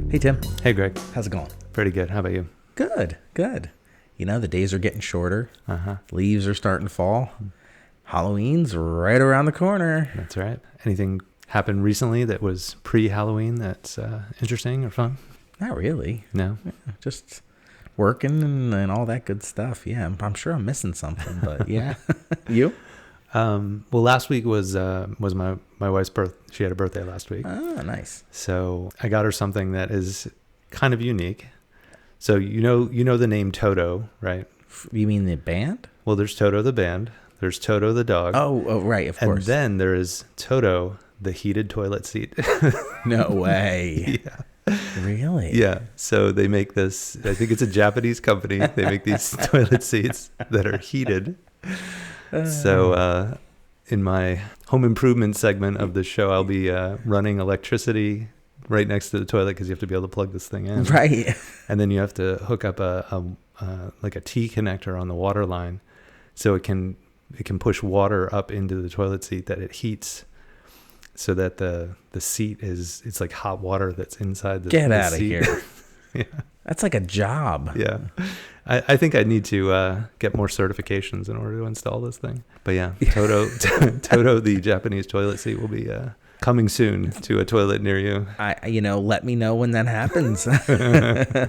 Hey, Tim. Hey, Greg. How's it going? Pretty good. How about you? Good, good. You know, the days are getting shorter. Leaves are starting to fall. Halloween's right around the corner. That's right. Anything happened recently that was pre-Halloween that's interesting or fun? Not really. No? Yeah, just working and all that good stuff. Yeah, I'm sure I'm missing something, but yeah. You? Well, last week was my wife's birth. She had a birthday last week. Oh, nice. So I got her something that is kind of unique. So you know the name Toto, right? You mean the band? Well, there's Toto the band. There's Toto the dog. Oh, right, of course. And then there is Toto the heated toilet seat. No way. Yeah. Really? Yeah. So they make this, I think it's a Japanese company. They make these toilet seats that are heated. So in my home improvement segment of the show, I'll be running electricity right next to the toilet because you have to be able to plug this thing in. Right. And then you have to hook up like a T connector on the water line so it can push water up into the toilet seat that it heats so that the seat it's like hot water that's inside the Get the out of seat. here. Yeah. That's like a job. Yeah. I think I need to get more certifications in order to install this thing. But yeah, Toto, the Japanese toilet seat will be coming soon to a toilet near you. Let me know when that happens.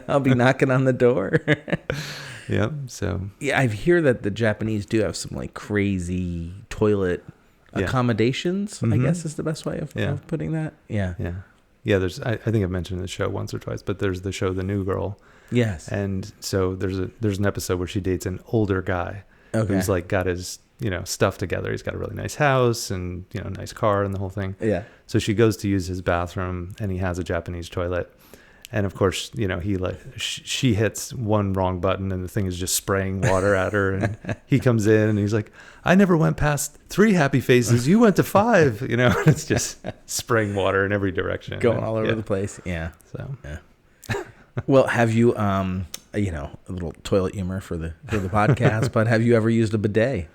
I'll be knocking on the door. Yeah. So yeah, I hear that the Japanese do have some like crazy toilet accommodations. I guess is the best way of putting that. Yeah. Yeah. Yeah. I think I've mentioned the show once or twice, but there's the show The New Girl. Yes. And so there's an episode where she dates an older guy who's like got his stuff together. He's got a really nice house and nice car and the whole thing. Yeah. So she goes to use his bathroom and he has a Japanese toilet. And of course, she hits one wrong button and the thing is just spraying water at her. And he comes in and he's like, I never went past 3 happy faces. You went to 5. It's just spraying water in every direction. Going all over the place. Yeah. So yeah. Well, have you, a little toilet humor for the podcast, but have you ever used a bidet?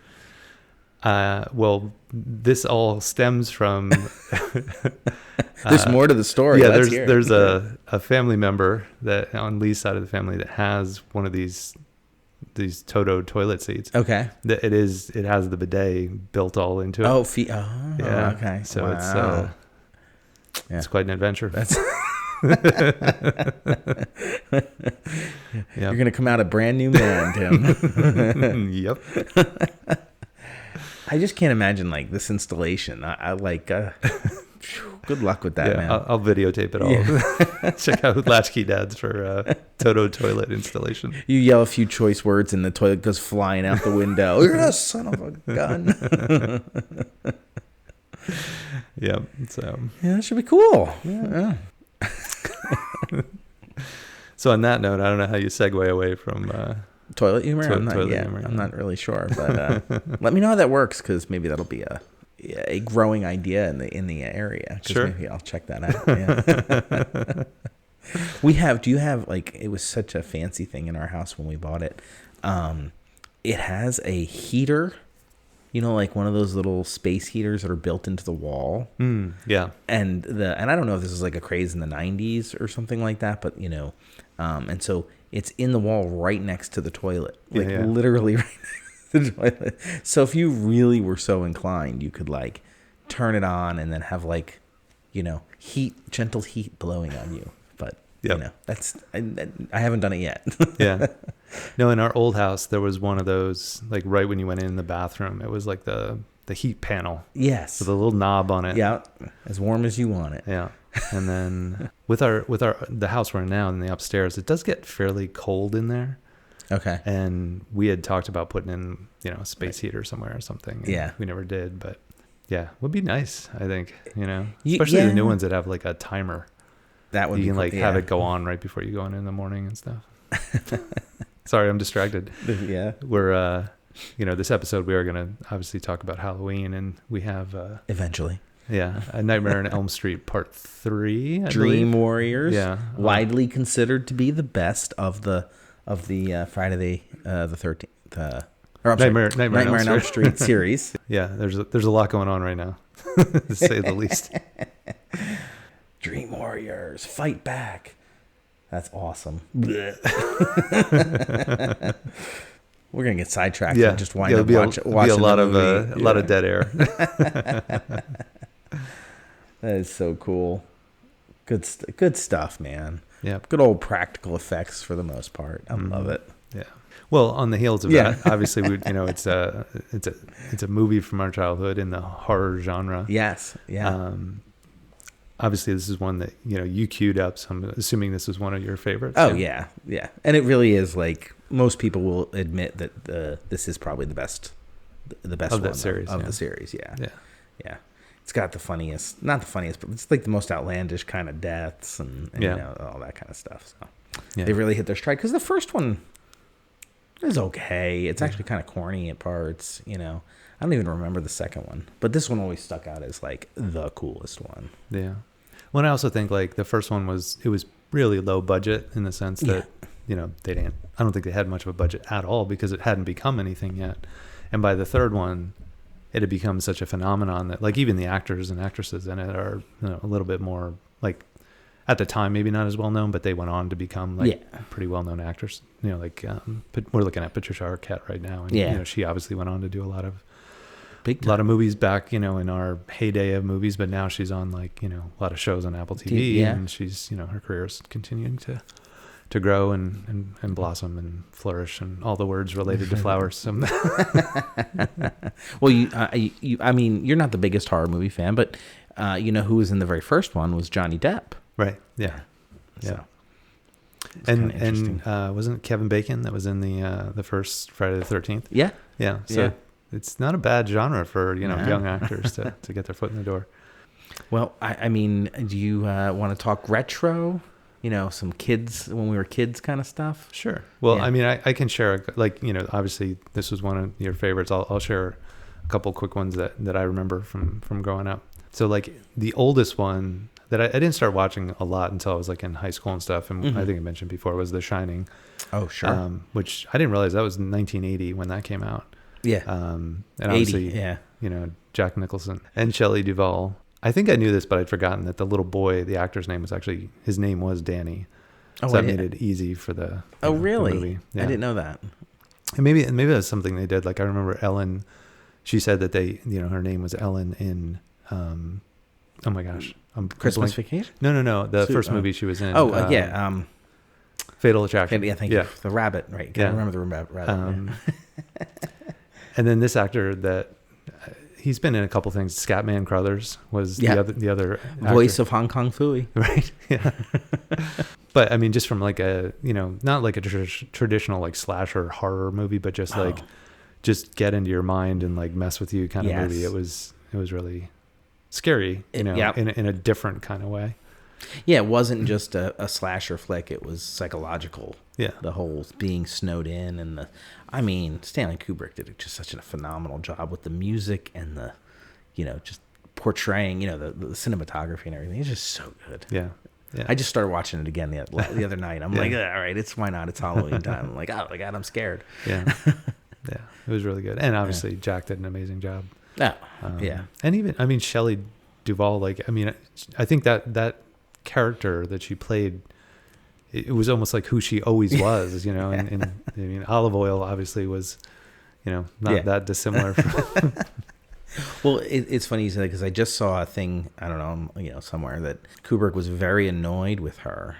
Well, this all stems from. There's more to the story. Yeah, there's a family member that on Lee's side of the family that has one of these Toto toilet seats. Okay. That it has the bidet built all into it. Oh, yeah. Okay. So it's quite an adventure. That's. You're gonna come out a brand new man, Tim. Yep. I just can't imagine like this installation. I like. Good luck with that, man. I'll videotape it all. Yeah. Check out Latch-Key Dads for Toto toilet installation. You yell a few choice words and the toilet goes flying out the window. You're a son of a gun. Yeah. So yeah, that should be cool. Yeah. So on that note, I don't know how you segue away from toilet humor. I'm not really sure, but let me know how that works because maybe that'll be a growing idea in the area. Sure, maybe I'll check that out. Yeah. Do you have like? It was such a fancy thing in our house when we bought it. It has a heater. Like one of those little space heaters that are built into the wall. Yeah. And I don't know if this is like a craze in the 90s or something like that, but and so it's in the wall right next to the toilet, literally right next to the toilet. So if you really were so inclined, you could like turn it on and then have like, gentle heat blowing on you. But that's I haven't done it yet. Yeah. No, in our old house, there was one of those, like right when you went in the bathroom, it was like the heat panel. Yes. With a little knob on it. Yeah. As warm as you want it. Yeah. And then with the house we're in now in the upstairs, it does get fairly cold in there. Okay. And we had talked about putting in, a space heater somewhere or something. Yeah. We never did, but yeah, would be nice, I think, especially the new ones that have like a timer. That would be cool. Have it go on right before you go in the morning and stuff. Sorry, I'm distracted. Yeah. We're, this episode we are going to obviously talk about Halloween, and we have eventually. Yeah, A Nightmare on Elm Street Part 3. Dream Warriors. Yeah. Widely considered to be the best of the Friday the 13th. Nightmare on Elm Street series. Yeah, there's a lot going on right now, to say the least. Dream Warriors, fight back. That's awesome. We're gonna get sidetracked and just wind up watching a lot of dead air. That is so cool. Good stuff, man. Yeah, good old practical effects for the most part. I love it. Yeah. Well, on the heels of that, obviously, it's a movie from our childhood in the horror genre. Yes. Yeah. Obviously, this is one that you queued up. So I'm assuming this is one of your favorites. Oh yeah, and it really is. Like most people will admit that this is probably the best of one that series of the series. Yeah. Yeah. It's got not the funniest, but it's like the most outlandish kind of deaths and all that kind of stuff. So they really hit their stride because the first one is okay. It's actually kind of corny at parts. I don't even remember the second one, but this one always stuck out as like the coolest one. Yeah. Well, I also think like the first one was really low budget in the sense that I don't think they had much of a budget at all because it hadn't become anything yet. And by the third one, it had become such a phenomenon that like even the actors and actresses in it are a little bit more like at the time maybe not as well known, but they went on to become like pretty well known actors. Like we're looking at Patricia Arquette right now, and she obviously went on to do a lot of movies back in our heyday of movies, but now she's on like a lot of shows on Apple TV, and she's her career is continuing to grow and blossom and flourish and all the words related to flowers. Well, I mean, you're not the biggest horror movie fan, but who was in the very first one was Johnny Depp. Right. Yeah. So, and wasn't Kevin Bacon that was in the first Friday the 13th? Yeah. Yeah. So it's not a bad genre for young actors to get their foot in the door. Well, I mean, do you want to talk retro? Some kids, when we were kids kind of stuff? Sure. Well, I mean, I can share, obviously this was one of your favorites. I'll share a couple quick ones that I remember from growing up. So, like, the oldest one that I didn't start watching a lot until I was, like, in high school and stuff, and I think I mentioned before, was The Shining. Oh, sure. Which I didn't realize that was 1980 when that came out. Yeah. And obviously, 80, Jack Nicholson and Shelley Duvall. I think I knew this, but I'd forgotten that the little boy, the actor's name his name was Danny. So that made it easy for the really? the movie. Yeah. I didn't know that. And maybe that's something they did. Like I remember Ellen, she said that they, her name was Ellen in, oh my gosh. Christmas Vacation? No. The first movie she was in. Fatal Attraction. Yeah, thank you. The rabbit, right. I remember the rabbit. And then this actor that, he's been in a couple things. Scatman Crothers was the other voice actor. of Hong Kong Phooey. Right. Yeah. But I mean, just from like a, not like a traditional like slasher horror movie, but just like, just get into your mind and like mess with you kind of movie. It was really scary, in a different kind of way. Yeah. It wasn't just a slasher flick. It was psychological. Yeah. The whole being snowed in and Stanley Kubrick did just such a phenomenal job with the music and the, just portraying, the cinematography and everything. It's just so good. Yeah. Yeah. I just started watching it again the other night. I'm like, all right, why not? It's Halloween time. I'm like, oh my God, I'm scared. Yeah. Yeah. It was really good. And obviously Jack did an amazing job. Yeah. And even, Shelley Duvall, I think that character that she played, it was almost like who she always was, and Olive Oil obviously was, not that dissimilar. Well, it's funny you say that because I just saw a thing, I don't know, somewhere that Kubrick was very annoyed with her,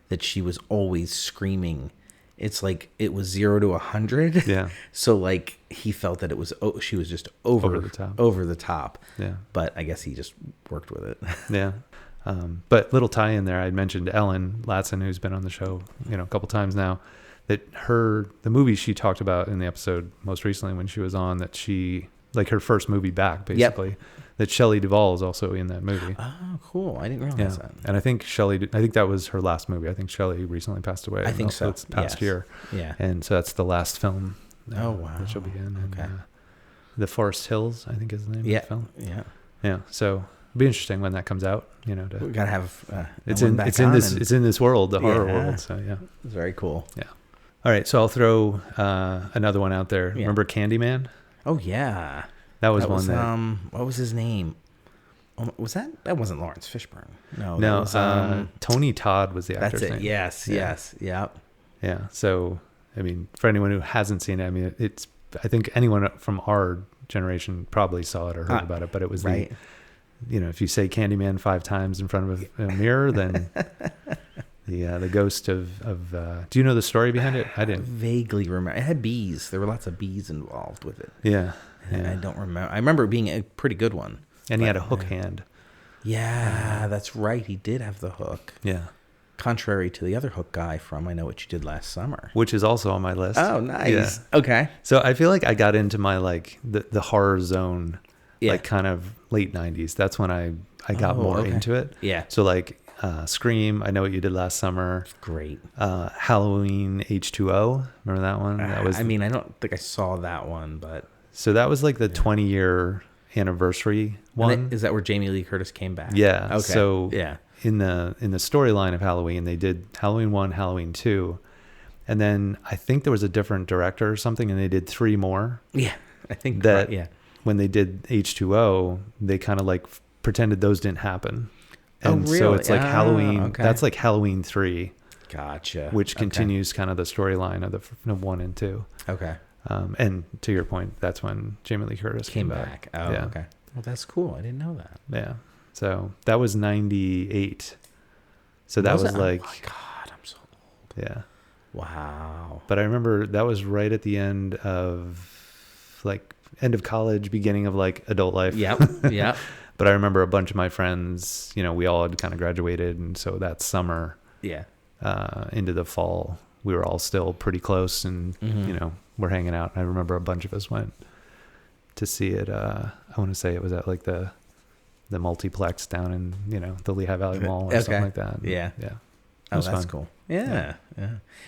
that she was always screaming. It's like it was 0 to 100. Yeah. So like he felt that she was just over the top. Yeah. But I guess he just worked with it. Yeah. But little tie in there, I mentioned Ellen Latson, who's been on the show, a couple times now, that the movie she talked about in the episode most recently when she was on, that she, like her first movie back, basically, that Shelley Duvall is also in that movie. Oh, cool. I didn't realize that. And I think that was her last movie. I think Shelley recently passed away. I think so. It's past year. Yeah. And so that's the last film. Oh, wow. That she'll be in. Okay. And, The Forest Hills, I think is the name of the film. Yeah. Yeah. So it'll be interesting when that comes out, we gotta have it's in this world, the horror world. So yeah. It's very cool. Yeah. All right. So I'll throw another one out there. Yeah. Remember Candyman? Oh yeah. That was one that what was his name? Was that wasn't Lawrence Fishburne? No, No, that was, Tony Todd was the actor's that's it. name. Yes, Yeah. yes, yep. Yeah. So, I mean, for anyone who hasn't seen it, I mean, I think anyone from our generation probably saw it or heard about it, but it was right. if you say Candyman 5 times in front of a mirror, then the ghost of do you know the story behind it? I didn't. Vaguely remember. It had bees. There were lots of bees involved with it. Yeah. And I don't remember. I remember it being a pretty good one. And he had a hook hand. Yeah, that's right. He did have the hook. Yeah. Contrary to the other hook guy from I Know What You Did Last Summer. Which is also on my list. Oh, nice. Yeah. Okay. So I feel like I got into my like the horror zone Yeah. like kind of late 90s. That's when I got more into it. Yeah. So like Scream, I Know What You Did Last Summer. Great. Halloween H2O. Remember that one? That was I mean, I don't think I saw that one, but so that was like the 20-year anniversary one. Is that where Jamie Lee Curtis came back? Yeah. Okay. So yeah. in the storyline of Halloween, they did Halloween 1, Halloween 2, and then I think there was a different director or something, and they did 3 more. Yeah, I think that. Yeah. When they did H2O, they kind of like pretended those didn't happen. And really? so it's like Halloween. Okay. That's like Halloween 3. Gotcha. Which continues kind of the storyline of the 1 and 2. Okay. And to your point, that's when Jamie Lee Curtis came back. Oh, yeah. Okay. Well, that's cool. I didn't know that. Yeah. So that was 98. So that was like, oh my God, I'm so old. yeah. Wow. But I remember that was right at the end of college, beginning of like adult life. Yep. Yep. But I remember a bunch of my friends, we all had kind of graduated. And so that summer, Yeah. into the fall, we were all still pretty close and, we're hanging out. And I remember a bunch of us went to see it. I want to say it was at like the multiplex down in, the Lehigh Valley Mall or something like that. And, Yeah. Yeah. Oh, that's fun. cool. Yeah.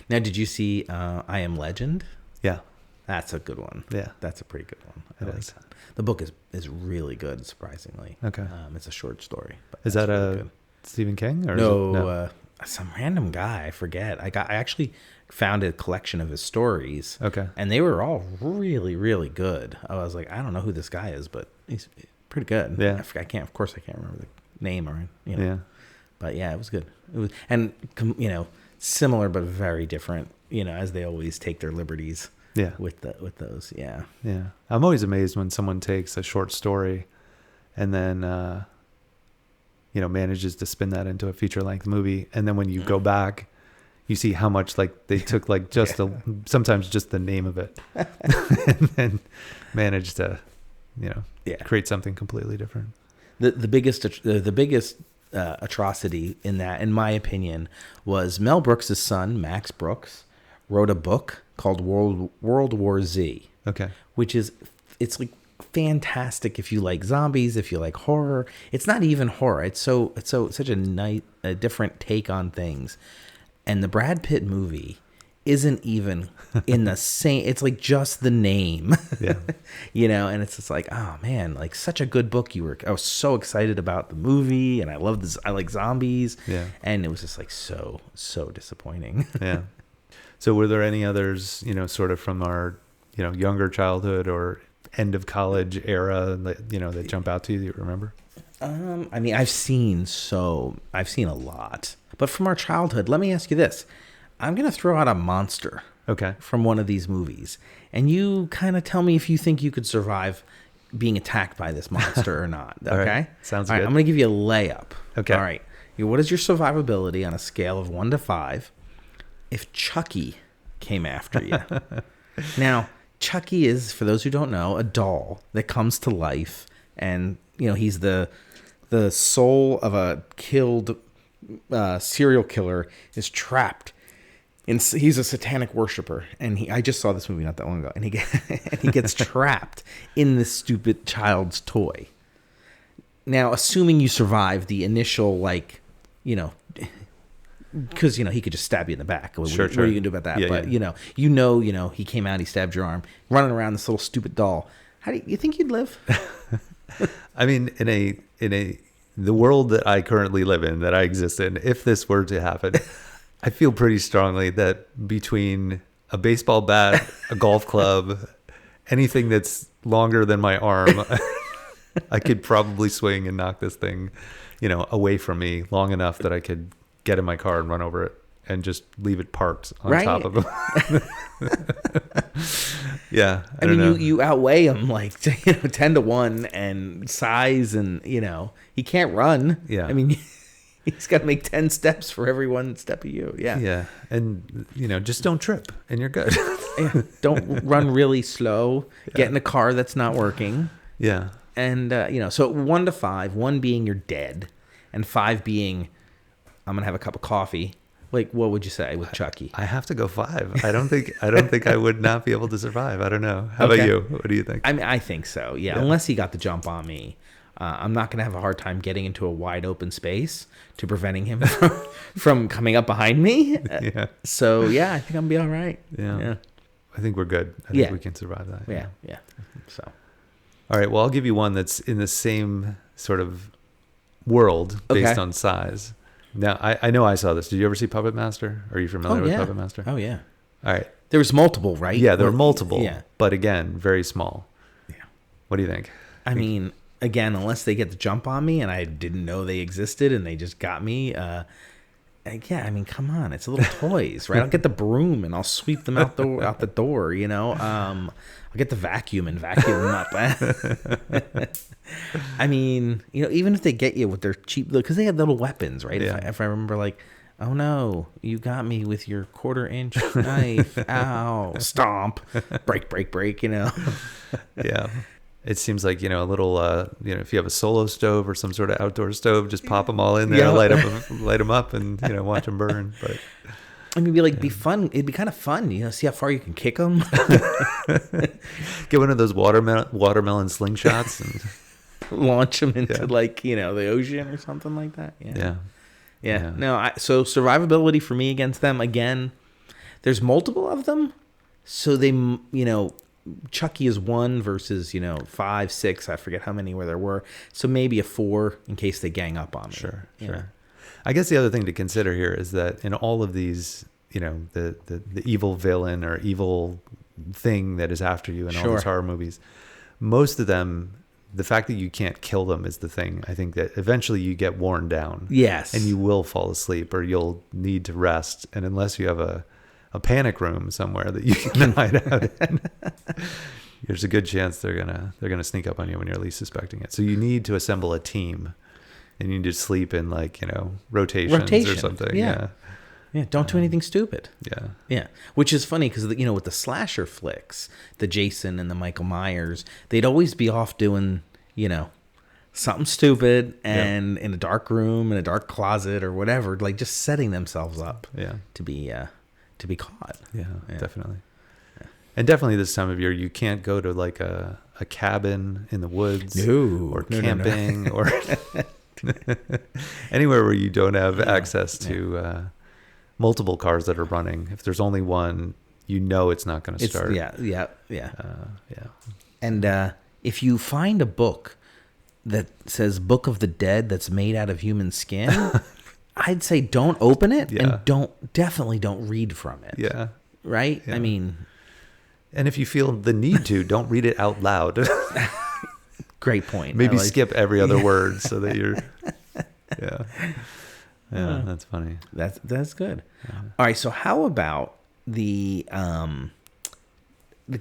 Now, did you see I Am Legend? Yeah. That's a good one. Yeah. That's a pretty good one. It like is. that. The book is really good, surprisingly. Okay. It's a short story. But Is that's that really a good. Stephen King or No, some random guy. I forget. I actually found a collection of his stories. Okay. And they were all really, really good. I was like, I don't know who this guy is, but he's pretty good. Yeah. I can't remember the name or Yeah. But yeah, it was good. It was, and similar but very different. As they always take their liberties. Yeah. With those. Yeah. Yeah. I'm always amazed when someone takes a short story and then, manages to spin that into a feature length movie. And then when you go back, you see how much like they took like just sometimes just the name of it and then managed to, create something completely different. The biggest atrocity in that, in my opinion, was Mel Brooks' son, Max Brooks, wrote a book called World War Z. Okay. Which it's like fantastic if you like zombies, if you like horror. It's not even horror. It's such a different take on things. And the Brad Pitt movie isn't even in the same. It's like just the name. Yeah. And it's just like, oh man, like such a good book. I was so excited about the movie, and I love this. I like zombies. Yeah. And it was just like so disappointing. Yeah. So were there any others, sort of from our, younger childhood or end of college era that, that jump out to you that you remember? I mean, I've seen a lot, but from our childhood, let me ask you this. I'm going to throw out a monster. Okay. From one of these movies. And you kind of tell me if you think you could survive being attacked by this monster or not. Okay. All right. Sounds good. I'm going to give you a layup. Okay. All right. What is your survivability on a scale of 1 to 5 if Chucky came after you? Now, Chucky is, for those who don't know, a doll that comes to life, and he's the soul of a killed serial killer is trapped. He's a satanic worshiper, and I just saw this movie not that long ago, and he gets trapped in this stupid child's toy. Now, assuming you survive the initial, because he could just stab you in the back. What are you gonna do about that? Yeah, but yeah. He came out, he stabbed your arm, running around this little stupid doll. How do you think you'd live? I mean, in the world that I currently live in, that I exist in, if this were to happen, I feel pretty strongly that between a baseball bat, a golf club, anything that's longer than my arm, I could probably swing and knock this thing, away from me long enough that I could get in my car and run over it and just leave it parked on top of him. Yeah. I mean, you outweigh him like 10-1 and size, and he can't run. Yeah. I mean, he's got to make 10 steps for every one step of you. Yeah. Yeah. And just don't trip and you're good. Yeah. Don't run really slow. Yeah. Get in a car that's not working. Yeah. And so 1 to 5, 1 being you're dead, and 5 being I'm gonna have a cup of coffee. Like, what would you say with Chucky? I have to go 5. I don't think I would not be able to survive. I don't know. How about you? What do you think? I mean, I think so. Yeah. Unless he got the jump on me, I'm not going to have a hard time getting into a wide open space to preventing him from coming up behind me. Yeah. So yeah, I think I'm gonna be all right. Yeah. I think we're good. I think we can survive that. Yeah. Yeah. So. All right. Well, I'll give you one that's in the same sort of world based on size. Now, I know I saw this. Did you ever see Puppet Master? Are you familiar with Puppet Master? Oh, yeah. All right. There was multiple, right? Yeah, there were multiple. But again, very small. Yeah. What do you think? I mean, again, unless they get the jump on me and I didn't know they existed and they just got me. I mean, come on. It's little toys, right? I'll get the broom and I'll sweep them out the door, I'll get the vacuum and vacuum them up. I mean, even if they get you with their cheap, because they had little weapons, right? Yeah. If I remember, like, oh no, you got me with your 1/4-inch knife. Ow, stomp, break. Yeah. It seems like, a little, if you have a solo stove or some sort of outdoor stove, just pop them all in there, light them up and, watch them burn. But I mean, be fun. It'd be kind of fun, see how far you can kick them. Get one of those watermelon slingshots and launch them into the ocean or something like that. Yeah. No, so survivability for me against them, again, there's multiple of them. So they, Chucky is 1 versus, 5, 6. I forget how many where there were. So maybe a 4 in case they gang up on me. Sure. I guess the other thing to consider here is that in all of these, the evil villain or evil thing that is after you in all these horror movies, most of them, the fact that you can't kill them is the thing. I think that eventually you get worn down. Yes. And you will fall asleep or you'll need to rest. And unless you have a panic room somewhere that you can hide out in, there's a good chance they're gonna sneak up on you when you're least suspecting it. So you need to assemble a team, and you need to sleep in rotations or something. Yeah. Don't do anything stupid. Yeah. Which is funny because with the slasher flicks, the Jason and the Michael Myers, they'd always be off doing something stupid and in a dark room, in a dark closet or whatever, like just setting themselves up. To be caught. Yeah, definitely. Yeah. And definitely this time of year, you can't go to like a cabin in the woods or camping or anywhere where you don't have access to multiple cars that are running. If there's only one, it's not going to start. Yeah. And if you find a book that says Book of the Dead that's made out of human skin, I'd say don't open it and definitely don't read from it. Yeah. Right? Yeah. I mean. And if you feel the need to, don't read it out loud. Great point. Maybe skip every other word so that you're. Yeah, that's funny. That's good. Yeah. All right, so how about the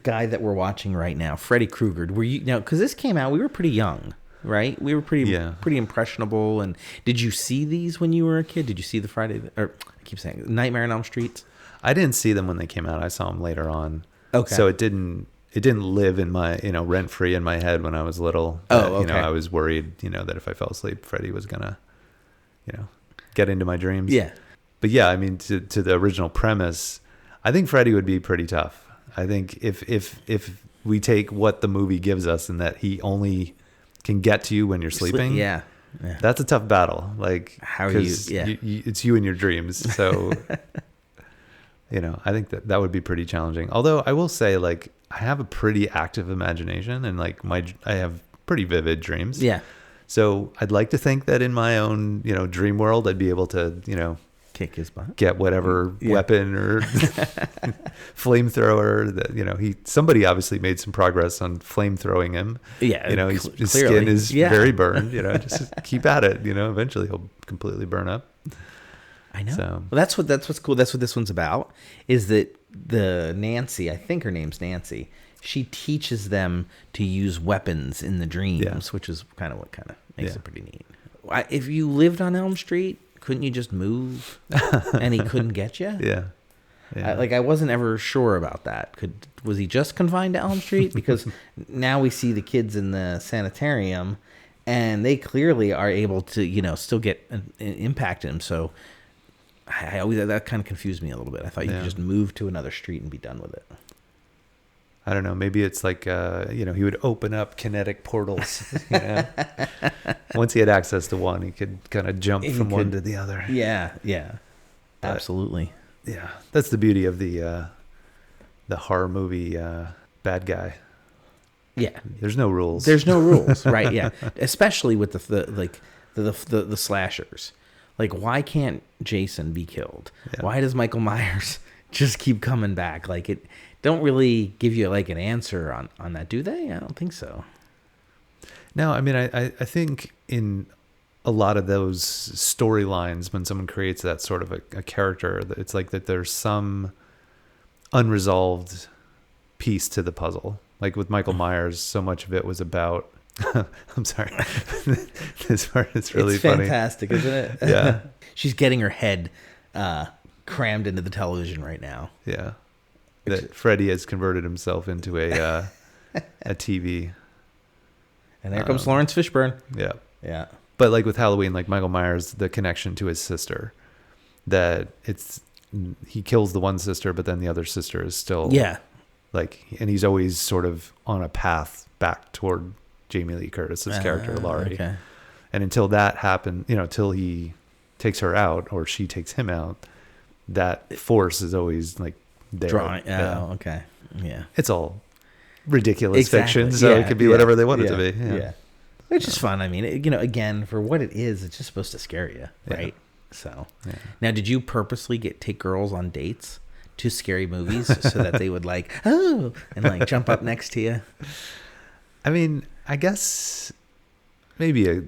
guy that we're watching right now, Freddy Krueger? Were you because this came out, we were pretty young. Right, we were pretty impressionable. And did you see these when you were a kid? Did you see I keep saying Nightmare on Elm Street? I didn't see them when they came out. I saw them later on. Okay, so it didn't live in my rent free in my head when I was little. Okay. I was worried that if I fell asleep, Freddy was gonna get into my dreams. Yeah, but yeah, I mean to the original premise, I think Freddy would be pretty tough. I think if we take what the movie gives us and that he only can get to you when you're sleeping. Yeah. That's a tough battle. Like, how are you? Yeah. It's you in your dreams. So, I think that would be pretty challenging. Although I will say, like, I have a pretty active imagination and like I have pretty vivid dreams. Yeah. So I'd like to think that in my own, dream world, I'd be able to, kick his butt, get whatever weapon or flamethrower that, somebody obviously made some progress on flamethrowing him. Yeah. His skin is very burned, just keep at it, eventually he'll completely burn up. I know. So. Well, that's what's cool. That's what this one's about, is that the Nancy, I think her name's Nancy, she teaches them to use weapons in the dreams, which is what makes it pretty neat. If you lived on Elm Street, couldn't you just move and he couldn't get you? Yeah. I wasn't ever sure about that. Was he just confined to Elm Street? Because now we see the kids in the sanitarium, and they clearly are able to, still get an impact in him. So I always, that kind of confused me a little bit. I thought you could just move to another street and be done with it. I don't know. Maybe it's like, he would open up kinetic portals. Once he had access to one, he could kind of jump from one to the other. Yeah. But, absolutely. Yeah. That's the beauty of the horror movie bad guy. Yeah. There's no rules. Right, yeah. Especially with the slashers. Like, why can't Jason be killed? Yeah. Why does Michael Myers just keep coming back? Like, it don't really give you like an answer on that, do they? I don't think so. No, I mean, I think in a lot of those storylines, when someone creates that sort of a character, it's like that there's some unresolved piece to the puzzle. Like with Michael Myers, so much of it was about I'm sorry. This part is really funny. It's fantastic, isn't it? Yeah. She's getting her head crammed into the television right now. Yeah. That Freddy has converted himself into a TV. And there comes Lawrence Fishburne. Yeah. Yeah. But like with Halloween, like Michael Myers, the connection to his sister, that he kills the one sister, but then the other sister is still and he's always sort of on a path back toward Jamie Lee Curtis's character, Laurie. Okay. And until that happened, until he takes her out or she takes him out, that force is always like there. Drawing. Oh, okay. Yeah. It's all ridiculous fiction, so it could be whatever they want it to be. Yeah. Which is fun. I mean, again, for what it is, it's just supposed to scare you, right? So, now, did you purposely take girls on dates to scary movies so that they would and jump up next to you? I mean, I guess maybe a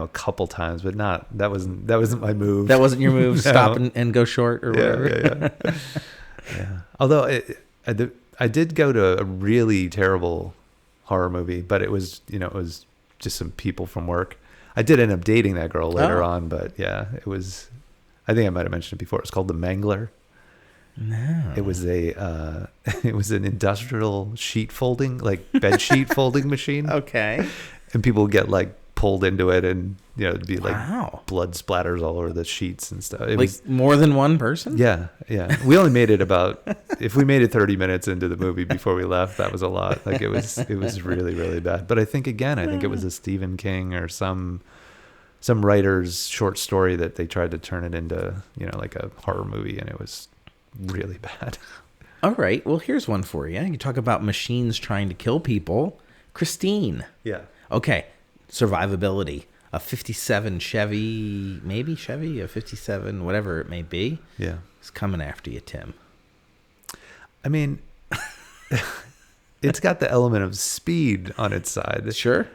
couple times, but that wasn't my move. That wasn't your move. No. Stop and go short or whatever. Yeah. Although I did go to a really terrible horror movie, but it was just some people from work. I did end up dating that girl later on, but it was. I think I might have mentioned it before. It's called the Mangler. No. It was an industrial sheet folding, like bed sheet folding machine. Okay. And people would get pulled into it, and it'd be blood splatters all over the sheets and stuff. It was more than one person? Yeah. We only made it if we made it 30 minutes into the movie before we left, that was a lot. Like it was really, really bad. But I think it was a Stephen King or some writer's short story that they tried to turn it into, like a horror movie, and it was really bad. All right. Well, here's one for you. You talk about machines trying to kill people. Christine. Yeah. Okay. Survivability. A 57 Chevy, a 57, whatever it may be. Yeah. It's coming after you, Tim. I mean, it's got the element of speed on its side. Sure.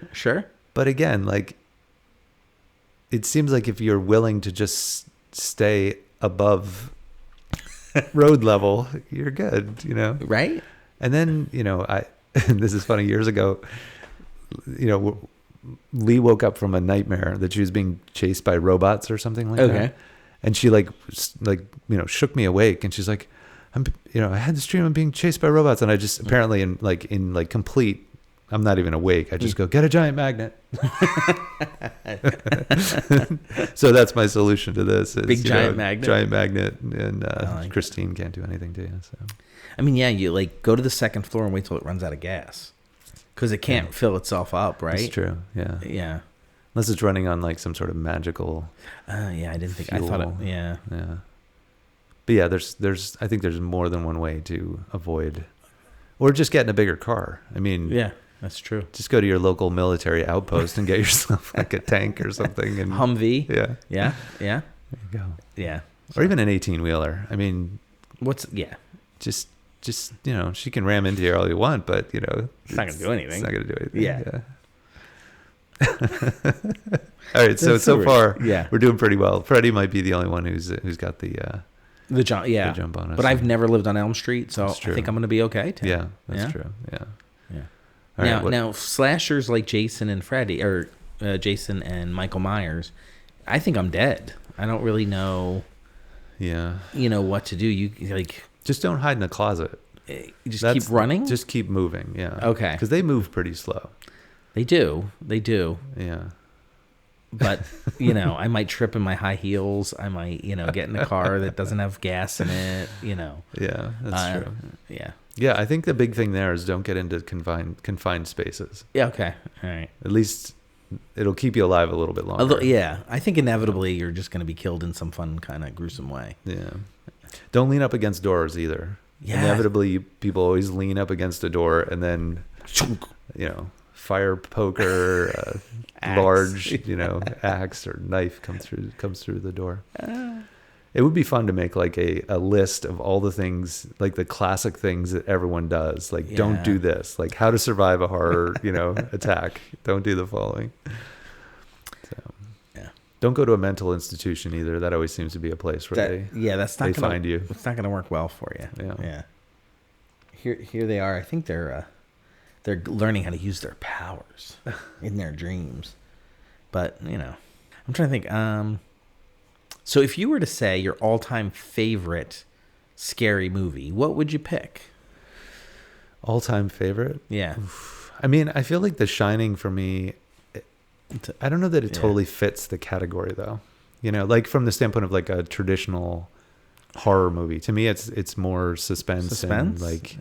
But again, it seems like if you're willing to just stay above road level, you're good, Right? And then, this is funny, years ago, Lee woke up from a nightmare that she was being chased by robots or something like that. And she shook me awake, and she's like, I had this dream of being chased by robots, and I just apparently in complete, I'm not even awake, I just go, get a giant magnet. So that's my solution to this. Big giant magnet. Giant magnet, and Christine can't do anything to you. So, I mean, you go to the second floor and wait till it runs out of gas, because it can't fill itself up, right? That's true. Yeah. Yeah. Unless it's running on some sort of magical. I didn't think. Fuel. I thought it. Yeah. Yeah. But yeah, I think there's more than one way to avoid, or just get in a bigger car. I mean. Yeah. That's true. Just go to your local military outpost and get yourself a tank or something. And Humvee. Yeah. Yeah. There you go. Yeah. Or even an 18-wheeler. I mean, just she can ram into you all you want, but it's not gonna do anything. It's not gonna do anything. Yeah. All right, so far, yeah, we're doing pretty well. Freddy might be the only one who's got the jump bonus. But I've never lived on Elm Street, so I think I'm gonna be okay, Tim. Yeah, that's true. Yeah. Now slashers like Jason and Freddy, or Jason and Michael Myers, I think I'm dead. I don't really know. Yeah. What to do. You just don't hide in a closet. You just keep running. Just keep moving. Yeah. Okay. Because they move pretty slow. They do. Yeah. But, I might trip in my high heels. I might, get in a car that doesn't have gas in it, Yeah, that's true. Yeah. Yeah, I think the big thing there is don't get into confined spaces. Yeah, okay. All right. At least it'll keep you alive a little bit longer. I think inevitably you're just going to be killed in some fun kind of gruesome way. Yeah. Don't lean up against doors either. Yeah. Inevitably, people always lean up against a door and then, fire poker, large, axe or knife comes through the door. It would be fun to make like a list of all the things, like the classic things that everyone does. Like, don't do this. Like, how to survive a horror, attack. Don't do the following. So, yeah. Don't go to a mental institution either. That always seems to be a place where that's not they gonna, find you. It's not going to work well for you. Yeah. Here they are. I think they're learning how to use their powers in their dreams. But, I'm trying to think. So if you were to say your all-time favorite scary movie, what would you pick? All-time favorite? Yeah. Oof. I mean, I feel like The Shining for me, I don't know that it totally fits the category though. Like from the standpoint of like a traditional horror movie. To me, it's more suspense? And like,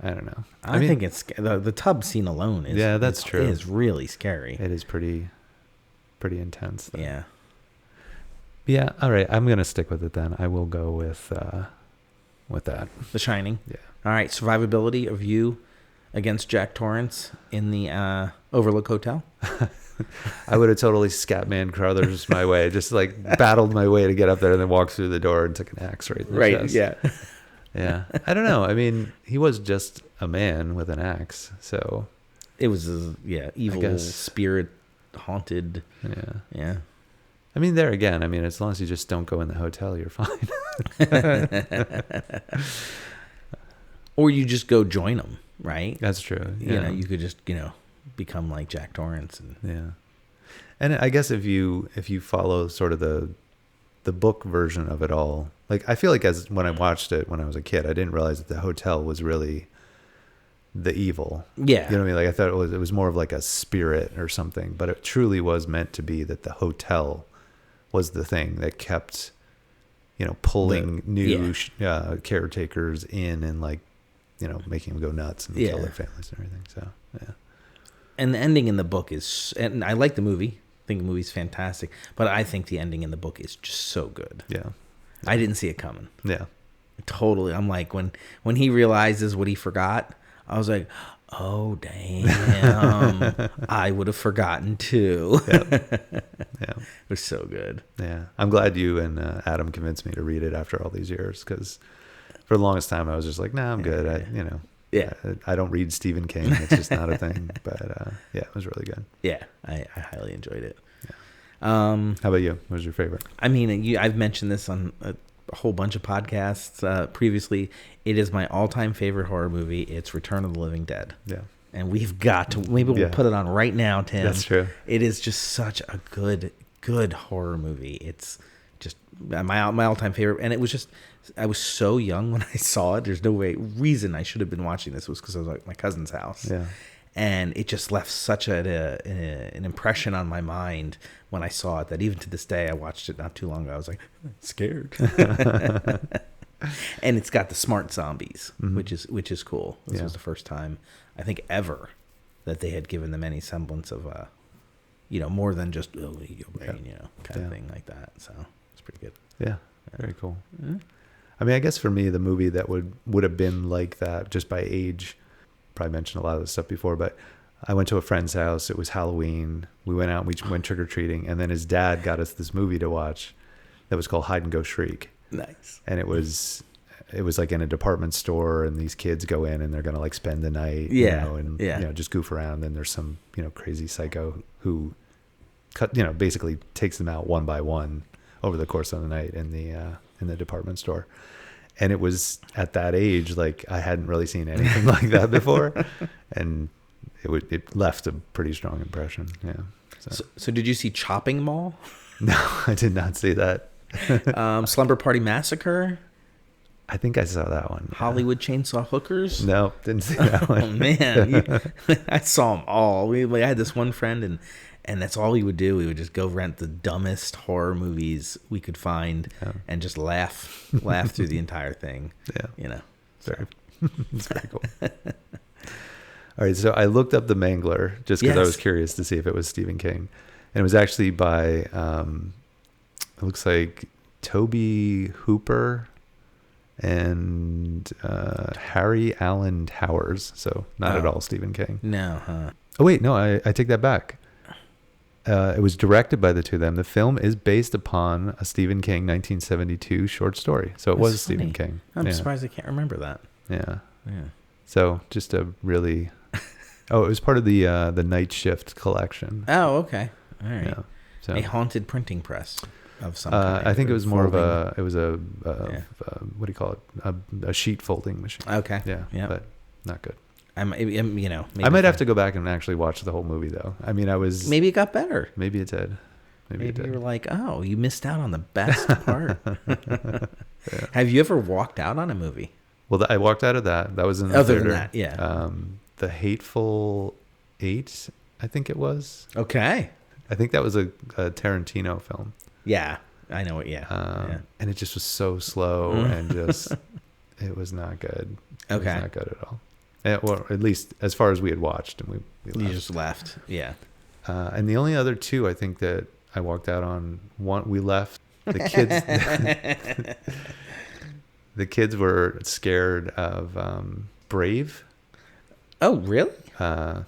I don't know. I mean, think it's the tub scene alone is that's true. It is really scary. It is pretty intense though. Yeah. Yeah, all right. I'm gonna stick with it then. I will go with that. The Shining. Yeah. All right. Survivability of you against Jack Torrance in the Overlook Hotel. I would have totally Scatman Crothers my way, just like battled my way to get up there, and then walked through the door and took an axe right in the chest. Yeah. Yeah. I don't know. I mean, he was just a man with an axe, so it was evil spirit haunted. Yeah. Yeah. I mean, there again, as long as you just don't go in the hotel, you're fine. Or you just go join them, right? That's true. Yeah. You could just, become like Jack Torrance. And I guess if you follow sort of the book version of it all, like I feel like when I watched it when I was a kid, I didn't realize that the hotel was really the evil. Yeah. You know what I mean? Like I thought it was more of like a spirit or something, but it truly was meant to be that the hotel was the thing that kept, pulling new caretakers in and like, making them go nuts and kill their families and everything. So, yeah. And the ending in the book is, and I like the movie. I think the movie's fantastic, but I think the ending in the book is just so good. Yeah. I didn't see it coming. Yeah. Totally. I'm like, when he realizes what he forgot, I was like, oh, damn. I would have forgotten too. Yeah. It was so good. Yeah. I'm glad you and Adam convinced me to read it after all these years, because for the longest time I was just like, nah, I'm good. I don't read Stephen King. It's just not a thing. But it was really good. Yeah. I highly enjoyed it. Yeah. How about you? What was your favorite? I've mentioned this on a whole bunch of podcasts previously. It is my all-time favorite horror movie. It's Return of the Living Dead. Yeah. And we've got to, maybe we'll put it on right now, Tim. That's true. It is just such a good horror movie. It's just my all-time favorite. And it was just, I was so young when I saw it. There's no reason I should have been watching this. It was because I was at my cousin's house. Yeah. And it just left such an impression on my mind when I saw it that even to this day, I watched it not too long ago. I was like, scared. And it's got the smart zombies, which is cool. This was the first time I think ever that they had given them any semblance of more than just your brain, kind of thing like that. So it's pretty good. Yeah, very cool. Yeah. I guess for me, the movie that would have been like that just by age, probably mentioned a lot of this stuff before, but I went to a friend's house. It was Halloween. We went out and we went trick-or-treating. And then his dad got us this movie to watch that was called Hide and Go Shriek. Nice. And it was like in a department store, and these kids go in and they're going to like spend the night, just goof around. And there's some, crazy psycho who basically takes them out one by one over the course of the night in the department store. And it was at that age, like I hadn't really seen anything like that before. And it left a pretty strong impression. Yeah. So did you see Chopping Mall? No, I did not see that. Slumber Party Massacre? I think I saw that one. Yeah. Hollywood Chainsaw Hookers? No, didn't see that one. Oh man, I saw them all. I had this one friend, and that's all we would do. We would just go rent the dumbest horror movies we could find, and just laugh through the entire thing. Yeah, it's very cool. All right, so I looked up The Mangler just because I was curious to see if it was Stephen King, and it was actually by it looks like Toby Hooper and Harry Allen Towers. So not at all Stephen King. No, huh? Oh wait, no, I take that back. It was directed by the two of them. The film is based upon a Stephen King 1972 short story. So it was funny. Stephen King. I'm surprised I can't remember that. Yeah. So just a really... Oh, it was part of the Night Shift collection. Oh, okay. All right. Yeah. So, a haunted printing press of some kind. I think it was more of what do you call it? A sheet folding machine. Okay. Yeah. But not good. Maybe I might have to go back and actually watch the whole movie, though. I mean, maybe it got better. Maybe it did. Maybe you were like, oh, you missed out on the best part. Yeah. Have you ever walked out on a movie? Well, I walked out of that. That was in the Other theater. than that, yeah. The Hateful Eight, I think it was. Okay. I think that was a Tarantino film. Yeah, I know it. Yeah. And it just was so slow and just, it was not good. Okay. It was not good at all. Well, at least as far as we had watched, and we left. You just left. Yeah. And the only other two I think that I walked out on, we left. The kids, the kids were scared of Brave. Oh, really?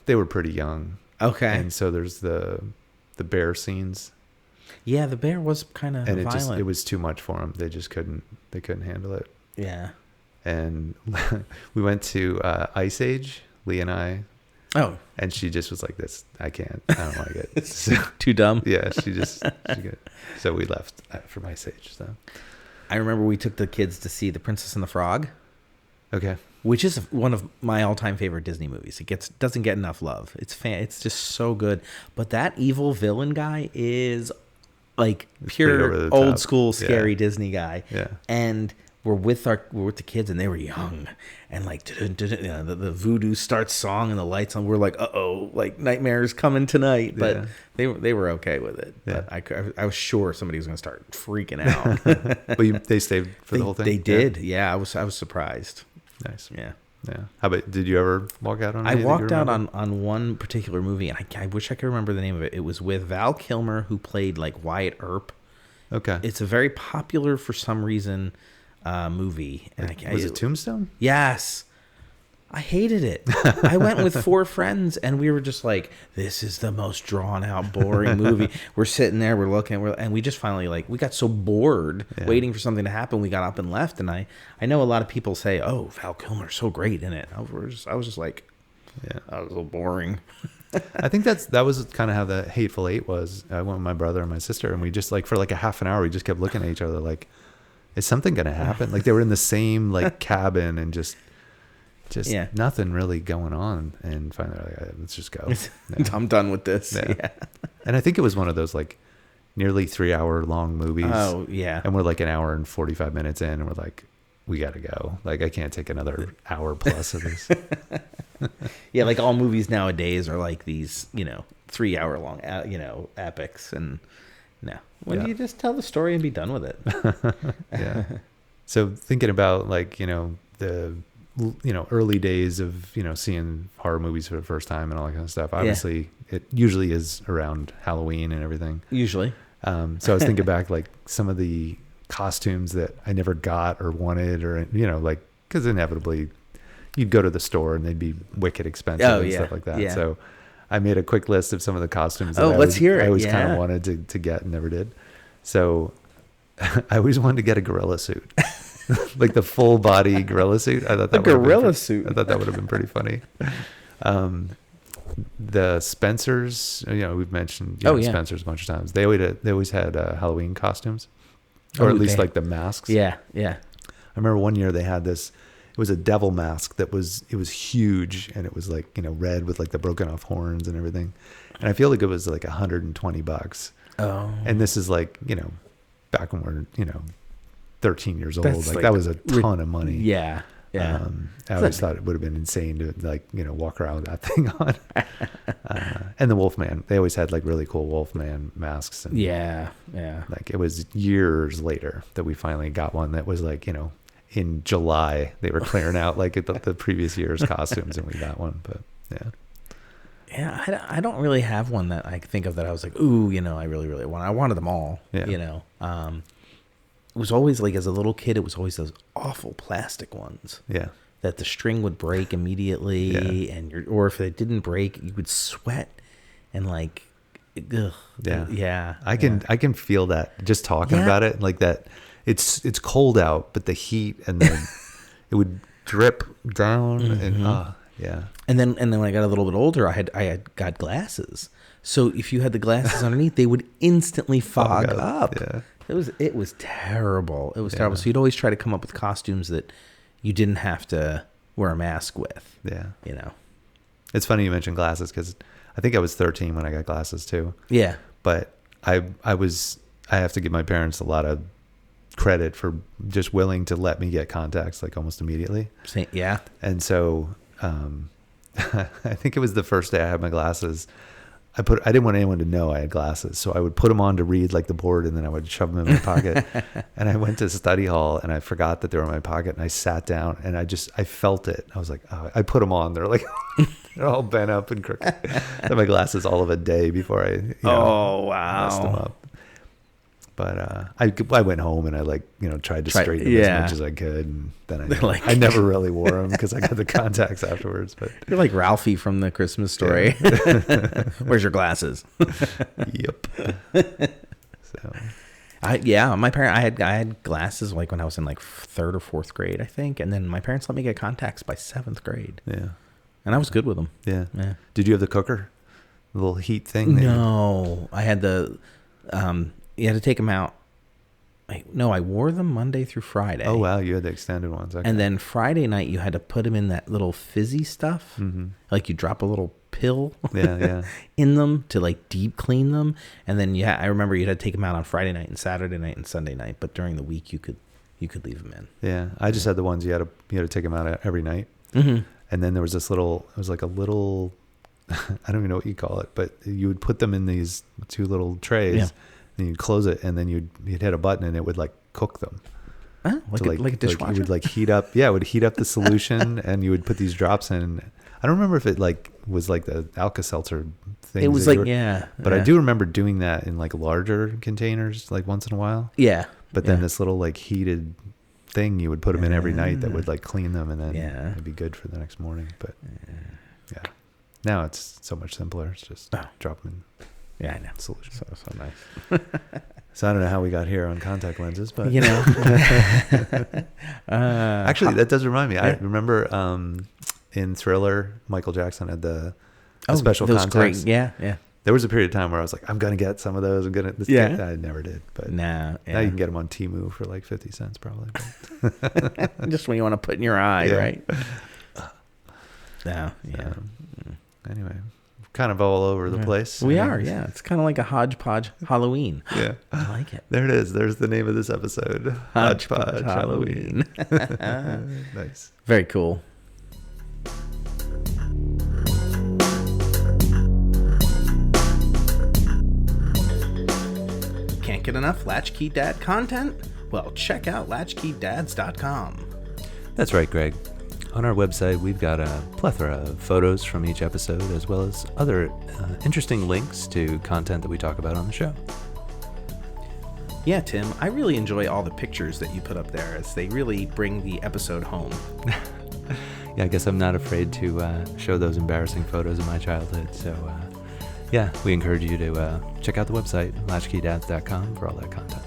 They were pretty young. Okay. And so there's the bear scenes. Yeah, the bear was kind of violent. It was too much for them. They just couldn't handle it. Yeah. And we went to Ice Age, Lee and I. Oh. And she just was like, "This, I can't. I don't like it. It's too dumb." Yeah, so we left from Ice Age. So I remember we took the kids to see The Princess and the Frog. Okay. Which is one of my all-time favorite Disney movies. It doesn't get enough love. It's just so good. But that evil villain guy is like pure old school scary Disney guy. Yeah. And we're with the kids, and they were young, and like the voodoo starts song and the lights on. We're like, uh-oh, like nightmares coming tonight. But they were okay with it. Yeah. But I was sure somebody was going to start freaking out. But they stayed for the whole thing. They did. Yeah, I was surprised. Nice. Yeah. How about, did you ever walk out on I walked out on one particular movie, and I wish I could remember the name of it. It was with Val Kilmer, who played like Wyatt Earp. Okay. It's a very popular, for some reason, movie. And was it Tombstone? Yes. I hated it. I went with 4 friends, and we were just like, this is the most drawn out, boring movie. We're sitting there, we're looking, and we just finally, like, we got so bored waiting for something to happen. We got up and left. And I know a lot of people say, oh, Val Kilmer's so great in it. I was just like, that was a little boring. I think that was kind of how the Hateful Eight was. I went with my brother and my sister, and we just, like, for like a half an hour, we just kept looking at each other like, is something going to happen? Like, they were in the same, like, cabin, and just nothing really going on. And finally, like, let's just go. I'm done with this. Yeah. And I think it was one of those like nearly 3-hour long movies. Oh yeah. And we're like an hour and 45 minutes in, and we're like, we got to go. Like, I can't take another hour plus of this. Yeah. Like all movies nowadays are like these, 3-hour long, epics. And no, when you just tell the story and be done with it. Yeah. So thinking about like, the early days of, seeing horror movies for the first time and all that kind of stuff. Obviously, it usually is around Halloween and everything. Usually. So I was thinking back, like, some of the costumes that I never got or wanted, or, like, because inevitably you'd go to the store and they'd be wicked expensive and stuff like that. Yeah. So I made a quick list of some of the costumes that let's hear it. I always kind of wanted to get and never did. So I always wanted to get a gorilla suit. Like the full body gorilla suit. I thought that suit. I thought that would have been pretty funny. The Spencers, we've mentioned Spencers a bunch of times. They always had Halloween costumes, or at least like the masks. Yeah. I remember one year they had this. It was a devil mask it was huge, and it was like, red with like the broken off horns and everything. And I feel like it was like $120. Oh. And this is like, back when we're, 13 years old. Like that was a ton of money. Yeah. Yeah. I always thought it would have been insane to like, walk around with that thing on. And the Wolfman, they always had like really cool Wolfman masks. And yeah. Like it was years later that we finally got one that was like, in July they were clearing out like the previous year's costumes, and we got one. But I don't really have one that I think of that I was like, ooh, I really, really want. I wanted them all. Yeah. It was always like, as a little kid, it was always those awful plastic ones. Yeah. That the string would break immediately, or if it didn't break, you would sweat and like, ugh. Yeah. I can feel that just talking about it, like that. It's cold out, but the heat, and then it would drip down, and And then when I got a little bit older, I had got glasses. So if you had the glasses underneath, they would instantly fog up. Yeah. It was terrible. It was terrible. So you'd always try to come up with costumes that you didn't have to wear a mask with. Yeah. It's funny you mentioned glasses, because I think I was 13 when I got glasses too. Yeah. But I have to give my parents a lot of credit for just willing to let me get contacts like almost immediately. Yeah. And so I think it was the first day I had my glasses. I didn't want anyone to know I had glasses, so I would put them on to read like the board, and then I would shove them in my pocket. And I went to study hall, and I forgot that they were in my pocket, and I sat down, and I felt it. I was like, oh, I put them on. They're like, they're all bent up and crooked. I had my glasses all of a day before I messed them up. But I went home, and I tried to straighten them as much as I could, and then I never really wore them because I got the contacts afterwards. But you're like Ralphie from the Christmas Story. Where's your glasses? Yep. So my parents. I had glasses like when I was in like 3rd or 4th grade, I think, and then my parents let me get contacts by 7th grade. Yeah, and I was good with them. Yeah. Did you have the cooker, the little heat thing? No, I had the. You had to take them out. I wore them Monday through Friday. Oh, wow. You had the extended ones. Okay. And then Friday night, you had to put them in that little fizzy stuff. Mm-hmm. Like you drop a little pill yeah. in them to like deep clean them. And then, I remember you had to take them out on Friday night and Saturday night and Sunday night. But during the week, you could leave them in. Yeah. I just had the ones you had to take them out every night. Mm-hmm. And then there was it was like a little, I don't even know what you call it, but you would put them in these 2 little trays. Yeah. And you'd close it, and then you'd hit a button, and it would like cook them. Like a dishwasher? It would like heat up. Yeah, it would heat up the solution, and you would put these drops in. I don't remember if it like was like the Alka-Seltzer thing. It was like, But I do remember doing that in like larger containers, like once in a while. Yeah. But then this little like heated thing, you would put them in every night that would like clean them, and then it'd be good for the next morning. But now it's so much simpler. It's just drop them in. Yeah, I know. Solution. So nice. So I don't know how we got here on contact lenses, but actually, that does remind me. I remember in Thriller, Michael Jackson had the special contacts. Great. Yeah. There was a period of time where I was like, I'm gonna get some of those. I never did, but now you can get them on Temu for like 50 cents probably. Just when you want to put in your eye, right? Anyway. Kind of all over the place. We are, yeah. It's kind of like a hodgepodge Halloween. Yeah. I like it. There it is. There's the name of this episode. Hodgepodge Halloween. Nice. Very cool. Can't get enough Latch-Key Dad content? Well, check out latchkeydads.com. That's right, Greg. On our website, we've got a plethora of photos from each episode, as well as other interesting links to content that we talk about on the show. Yeah, Tim, I really enjoy all the pictures that you put up there, as they really bring the episode home. I guess I'm not afraid to show those embarrassing photos of my childhood. So, we encourage you to check out the website, latchkeydads.com, for all that content.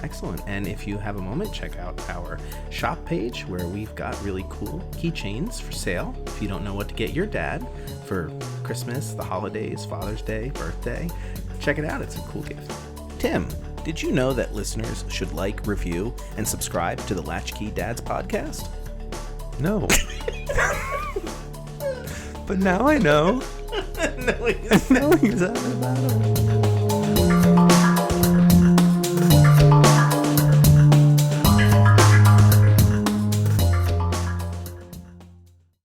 Excellent. And if you have a moment, check out our shop page where we've got really cool keychains for sale. If you don't know what to get your dad for Christmas, the holidays, Father's Day, birthday, check it out. It's a cool gift. Tim, did you know that listeners should like, review, and subscribe to the Latch-Key Dads podcast? No. But now I know. No, exactly about it.